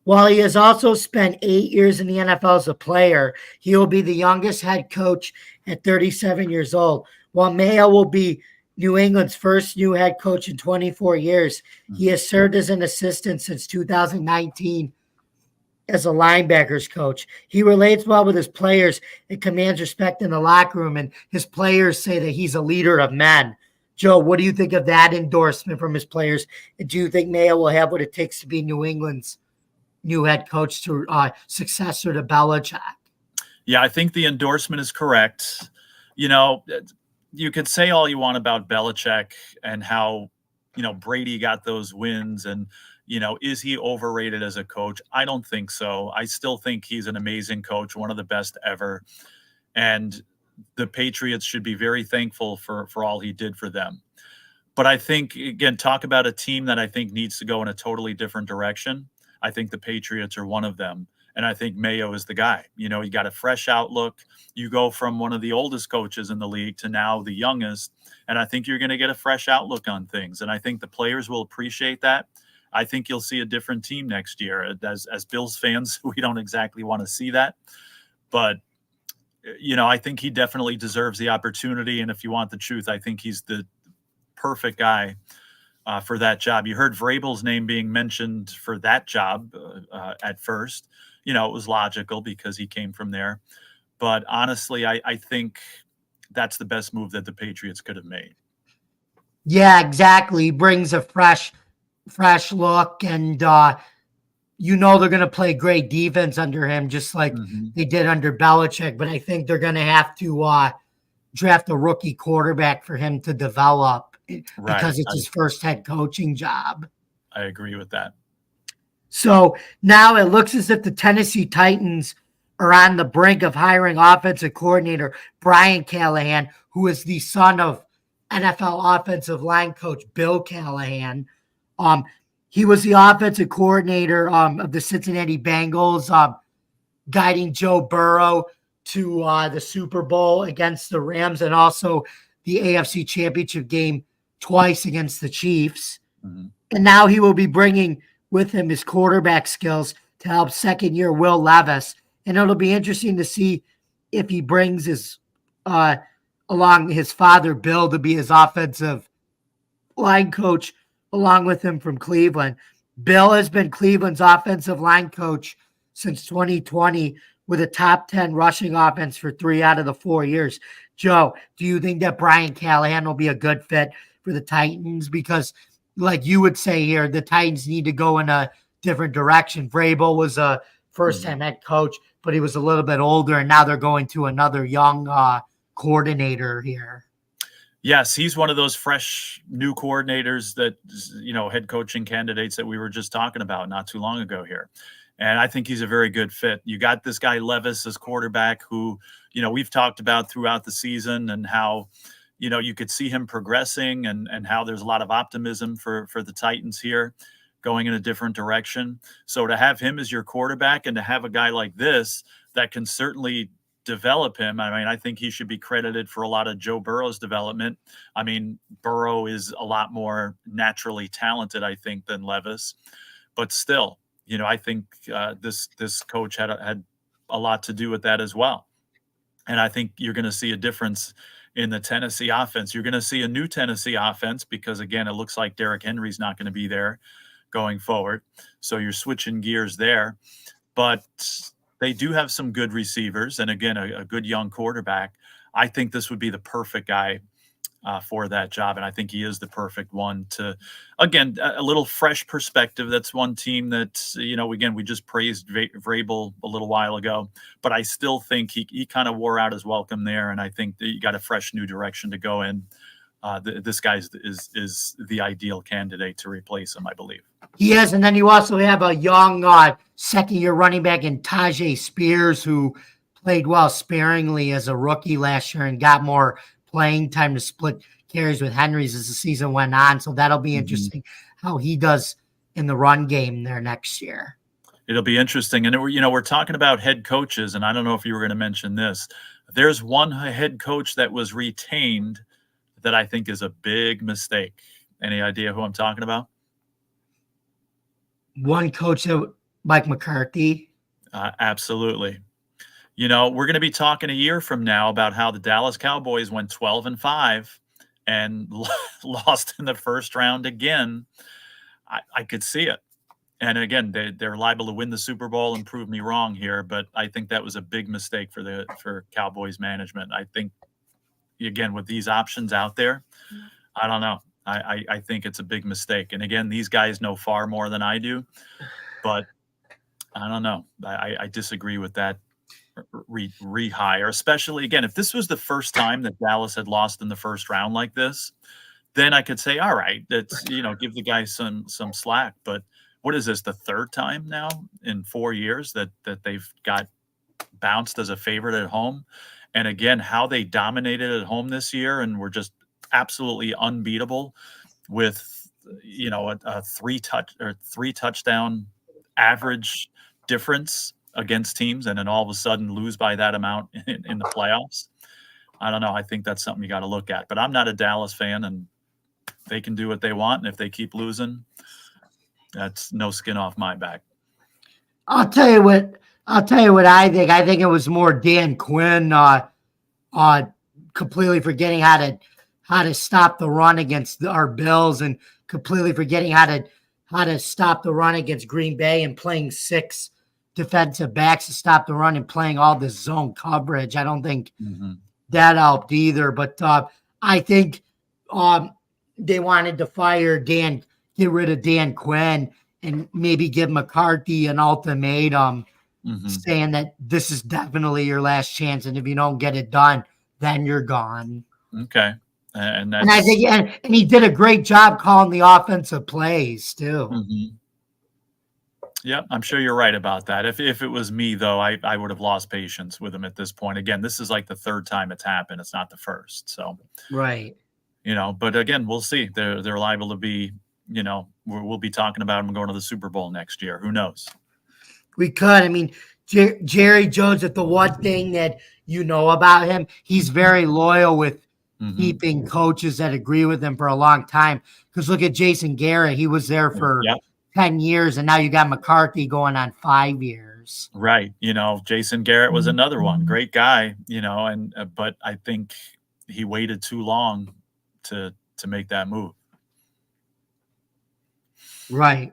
While he has also spent 8 years in the NFL as a player, he will be the youngest head coach at 37 years old. While Mayo will be New England's first new head coach in 24 years, he has served as an assistant since 2019 as a linebackers coach. He relates well with his players and commands respect in the locker room, and his players say that he's a leader of men. Joe, what do you think of that endorsement from his players? And do you think Mayo will have what it takes to be New England's new head coach to successor to Belichick? Yeah, I think the endorsement is correct. You could say all you want about Belichick and how, Brady got those wins and, is he overrated as a coach? I don't think so. I still think he's an amazing coach, one of the best ever. And the Patriots should be very thankful for all he did for them. But I think, again, talk about a team that I think needs to go in a totally different direction. I think the Patriots are one of them. And I think Mayo is the guy. You got a fresh outlook. You go from one of the oldest coaches in the league to now the youngest. And I think you're going to get a fresh outlook on things. And I think the players will appreciate that. I think you'll see a different team next year. As Bills fans, we don't exactly want to see that. But, I think he definitely deserves the opportunity. And if you want the truth, I think he's the perfect guy for that job. You heard Vrabel's name being mentioned for that job at first. It was logical because he came from there. But honestly, I think that's the best move that the Patriots could have made. Yeah, exactly. He brings a fresh look, and they're going to play great defense under him, just like they did under Belichick. But I think they're going to have to draft a rookie quarterback for him to develop because it's his first head coaching job. I agree with that. So now it looks as if the Tennessee Titans are on the brink of hiring offensive coordinator Brian Callahan, who is the son of NFL offensive line coach Bill Callahan. He was the offensive coordinator of the Cincinnati Bengals, guiding Joe Burrow to the Super Bowl against the Rams and also the AFC Championship game twice against the Chiefs. And now he will be bringing with him his quarterback skills to help second-year Will Levis. And it'll be interesting to see if he brings his along his father, Bill, to be his offensive line coach along with him from Cleveland. Bill has been Cleveland's offensive line coach since 2020 with a top 10 rushing offense for 3 out of the 4 years. Joe, do you think that Brian Callahan will be a good fit for the Titans? Because like you would say here, the Titans need to go in a different direction. Vrabel was a first-time head coach, but he was a little bit older, and now they're going to another young coordinator here. Yes, he's one of those fresh new coordinators that, head coaching candidates that we were just talking about not too long ago here. And I think he's a very good fit. You got this guy Levis as quarterback who, we've talked about throughout the season and how, you could see him progressing and how there's a lot of optimism for the Titans here going in a different direction. So to have him as your quarterback and to have a guy like this that can certainly develop him. I mean, I think he should be credited for a lot of Joe Burrow's development. I mean, Burrow is a lot more naturally talented, I think, than Levis. But still, I think this coach had a lot to do with that as well. And I think you're going to see a difference in the Tennessee offense. You're going to see a new Tennessee offense because, again, it looks like Derrick Henry's not going to be there going forward. So you're switching gears there. But they do have some good receivers and, again, a good young quarterback. I think this would be the perfect guy for that job, and I think he is the perfect one to, again, a little fresh perspective. That's one team that, again, we just praised Vrabel a little while ago, but I still think he kind of wore out his welcome there, and I think that you got a fresh new direction to go in. This guy is the ideal candidate to replace him, I believe. He is, and then you also have a young second-year running back in Tajay Spears who played well sparingly as a rookie last year and got more playing time to split carries with Henry's as the season went on. So that'll be interesting how he does in the run game there next year. It'll be interesting. And, we're talking about head coaches, and I don't know if you were going to mention this. There's one head coach that was retained that I think is a big mistake. Any idea who I'm talking about? One coach, Mike McCarthy. Absolutely. We're going to be talking a year from now about how the Dallas Cowboys went 12-5 and lost in the first round again. I could see it. And again, they're liable to win the Super Bowl and prove me wrong here, but I think that was a big mistake for Cowboys management. I think, again, with these options out there, I don't know. I think it's a big mistake. And again, these guys know far more than I do, but I don't know. I disagree with that rehire, especially, again, if this was the first time that Dallas had lost in the first round like this, then I could say, all right, that's, give the guy some slack. But what is this, the third time now in 4 years that they've got bounced as a favorite at home? And again, how they dominated at home this year and were just absolutely unbeatable with, a three touchdown average difference against teams and then all of a sudden lose by that amount in the playoffs. I don't know. I think that's something you got to look at. But I'm not a Dallas fan, and they can do what they want. And if they keep losing, that's no skin off my back. I'll tell you what I think. I think it was more Dan Quinn completely forgetting how to stop the run against our Bills and completely forgetting how to stop the run against Green Bay and playing 6 defensive backs to stop the run and playing all the zone coverage. I don't think that helped either. But I think they wanted to get rid of Dan Quinn and maybe give McCarthy an ultimatum saying that this is definitely your last chance. And if you don't get it done, then you're gone. Okay. And I think and he did a great job calling the offensive plays too. Yeah, I'm sure you're right about that. If it was me, though, I would have lost patience with him at this point. Again, this is like the 3rd time it's happened. It's not the first. So, right. But again, we'll see. They're liable to be, we'll be talking about them going to the Super Bowl next year. Who knows? We could. I mean, Jerry Jones, the one thing that you know about him, he's very loyal with keeping coaches that agree with him for a long time. Because look at Jason Garrett. He was there for 10 years, and now you got McCarthy going on 5 years. Right. Jason Garrett was another one. Great guy, but I think he waited too long to make that move. Right.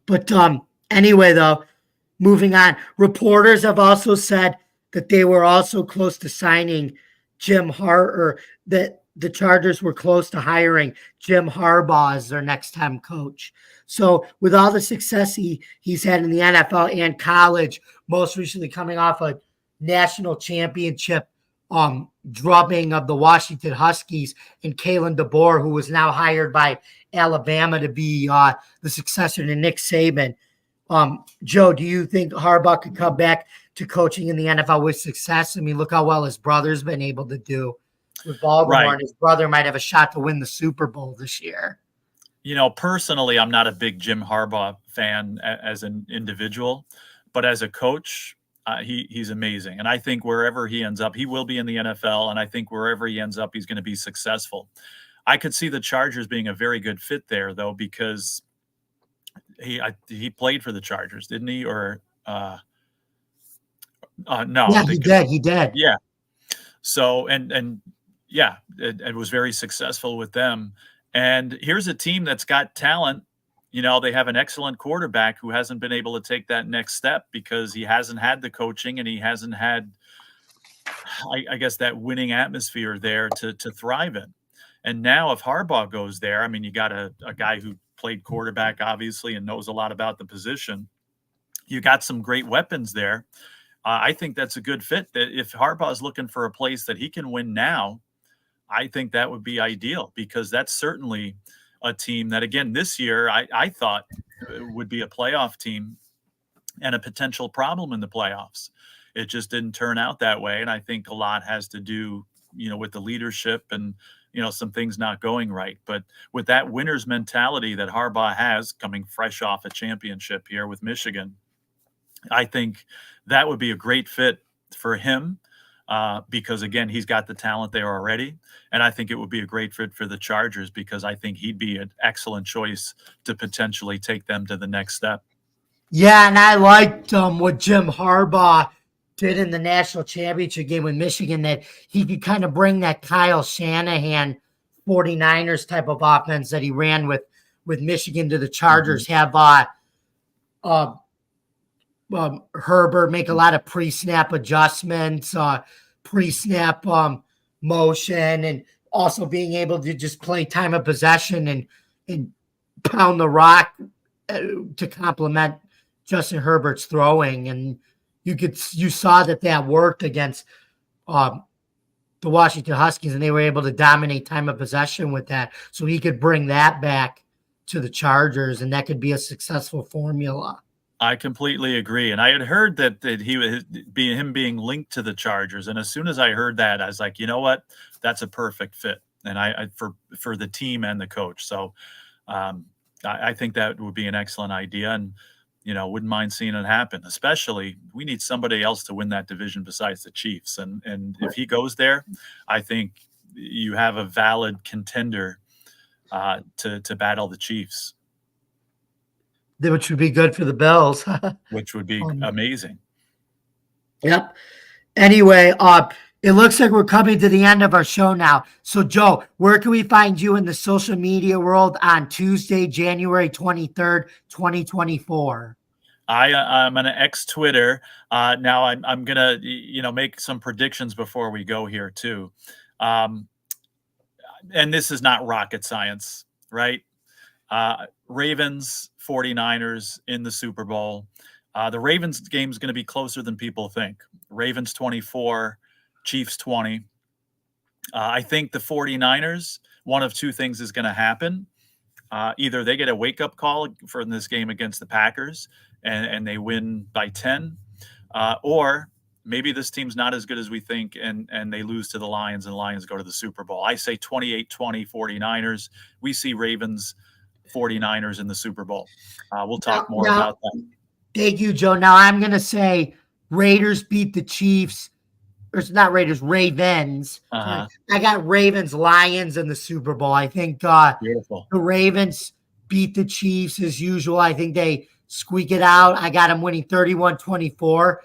But anyway, though, moving on, reporters have also said that they were also close to signing that the Chargers were close to hiring Jim Harbaugh as their next time coach. So with all the success he's had in the NFL and college, most recently coming off a national championship drubbing of the Washington Huskies, and Kalen DeBoer, who was now hired by Alabama to be the successor to Nick Saban. Joe, do you think Harbaugh could come back to coaching in the NFL with success? I mean, look how well his brother's been able to do with Baltimore, and his brother might have a shot to win the Super Bowl this year. Personally, I'm not a big Jim Harbaugh fan as an individual, but as a coach, he's amazing. And I think wherever he ends up, he will be in the NFL. And I think wherever he ends up, he's going to be successful. I could see the Chargers being a very good fit there, though, because he played for the Chargers, didn't he? Or no? Yeah, he did. Yeah. So and yeah, it was very successful with them. And here's a team that's got talent. They have an excellent quarterback who hasn't been able to take that next step because he hasn't had the coaching and he hasn't had, I guess, that winning atmosphere there to thrive in. And now if Harbaugh goes there, I mean, you got a guy who played quarterback, obviously, and knows a lot about the position. You got some great weapons there. I think that's a good fit. That if Harbaugh is looking for a place that he can win now, I think that would be ideal, because that's certainly a team that, again, this year I thought would be a playoff team and a potential problem in the playoffs. It just didn't turn out that way. And I think a lot has to do, with the leadership and, some things not going right. But with that winner's mentality that Harbaugh has, coming fresh off a championship here with Michigan, I think that would be a great fit for him. Because, again, he's got the talent there already. And I think it would be a great fit for the Chargers, because I think he'd be an excellent choice to potentially take them to the next step. Yeah, and I liked what Jim Harbaugh did in the national championship game with Michigan, that he could kind of bring that Kyle Shanahan 49ers type of offense that he ran with Michigan to the Chargers, have Herbert make a lot of pre-snap adjustments, pre-snap motion, and also being able to just play time of possession and pound the rock to complement Justin Herbert's throwing. And you saw that worked against the Washington Huskies, and they were able to dominate time of possession with that. So he could bring that back to the Chargers, and that could be a successful formula. I completely agree. And I had heard that he was being linked to the Chargers. And as soon as I heard that, I was like, you know what? That's a perfect fit. And I for the team and the coach. So I think that would be an excellent idea. And, wouldn't mind seeing it happen. Especially, we need somebody else to win that division besides the Chiefs. And if he goes there, I think you have a valid contender to battle the Chiefs, which would be good for the Bills. which would be amazing. Yep. Anyway, it looks like we're coming to the end of our show now. So, Joe, where can we find you in the social media world on Tuesday, January 23rd, 2024? I'm on X Twitter. Now I'm gonna make some predictions before we go here too. And this is not rocket science, right? Ravens, 49ers in the Super Bowl. The Ravens game is going to be closer than people think. Ravens 24, Chiefs 20. I think the 49ers, one of two things is going to happen. Either they get a wake-up call for this game against the Packers and they win by 10, or maybe this team's not as good as we think and they lose to the Lions and the Lions go to the Super Bowl. I say 28-20 49ers. We see Ravens 49ers in the Super Bowl. We'll talk more about that. Thank you, Joe. Now I'm going to say Raiders beat the Chiefs. Or it's not Raiders, Ravens. I got Ravens, Lions in the Super Bowl. I think Beautiful. The Ravens beat the Chiefs as usual. I think they squeak it out. I got them winning 31-24.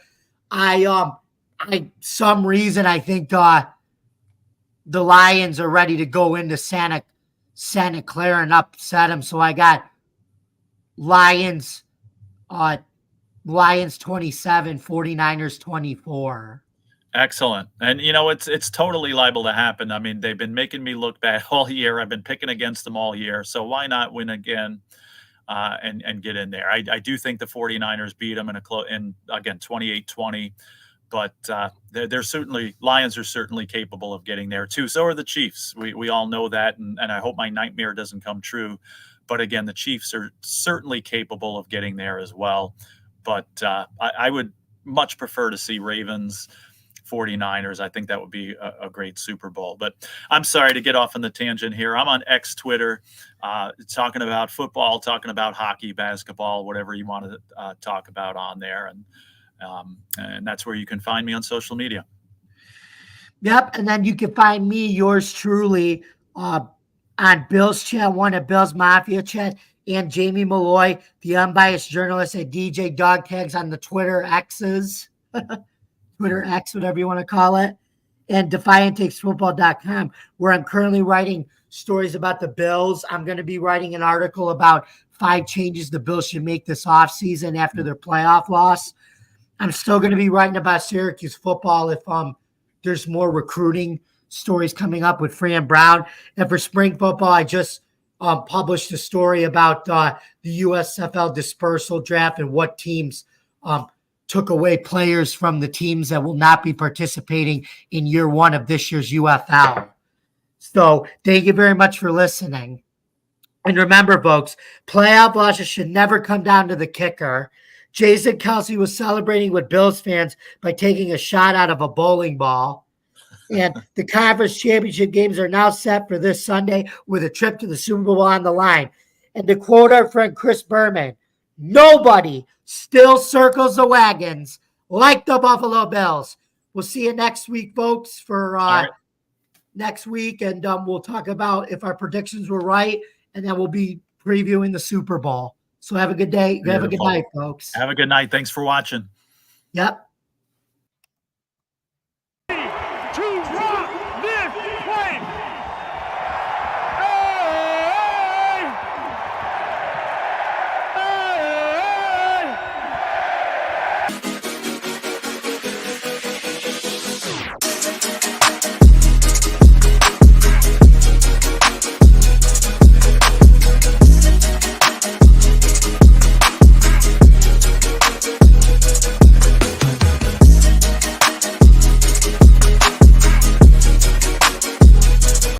Some reason I think the Lions are ready to go into Santa Clara and upset them. So I got Lions 27, 49ers 24. Excellent. And it's totally liable to happen. I mean, they've been making me look bad all year. I've been picking against them all year. So why not win again and get in there? I do think the 49ers beat them in again 28-20. But they're certainly Lions are certainly capable of getting there too. So are the Chiefs. We all know that, and I hope my nightmare doesn't come true. But again, the Chiefs are certainly capable of getting there as well. But I would much prefer to see Ravens 49ers. I think that would be a great Super Bowl. But I'm sorry to get off on the tangent here. I'm on X Twitter talking about football, talking about hockey, basketball, whatever you want to talk about on there. And that's where you can find me on social media. Yep. And then you can find me, yours truly, on Bill's Chat, one at Bill's Mafia Chat, and Jamie Malloy, the unbiased journalist at DJ Dog Tags on the Twitter X's. Twitter X, whatever you want to call it, and DefiantTakesFootball.com, where I'm currently writing stories about the Bills. I'm going to be writing an article about 5 changes the Bills should make this offseason after their playoff loss. I'm still going to be writing about Syracuse football if there's more recruiting stories coming up with Fran Brown. And for spring football, I just published a story about the USFL dispersal draft and what teams took away players from the teams that will not be participating in year 1 of this year's UFL. So thank you very much for listening. And remember, folks, playoff losses should never come down to the kicker. Jason Kelsey was celebrating with Bills fans by taking a shot out of a bowling ball. And the conference championship games are now set for this Sunday with a trip to the Super Bowl on the line. And to quote our friend Chris Berman, nobody still circles the wagons like the Buffalo Bills. We'll see you next week, folks, for next week. And we'll talk about if our predictions were right. And then we'll be previewing the Super Bowl. So have a good day. Beautiful. Have a good night, folks. Have a good night. Thanks for watching. Yep.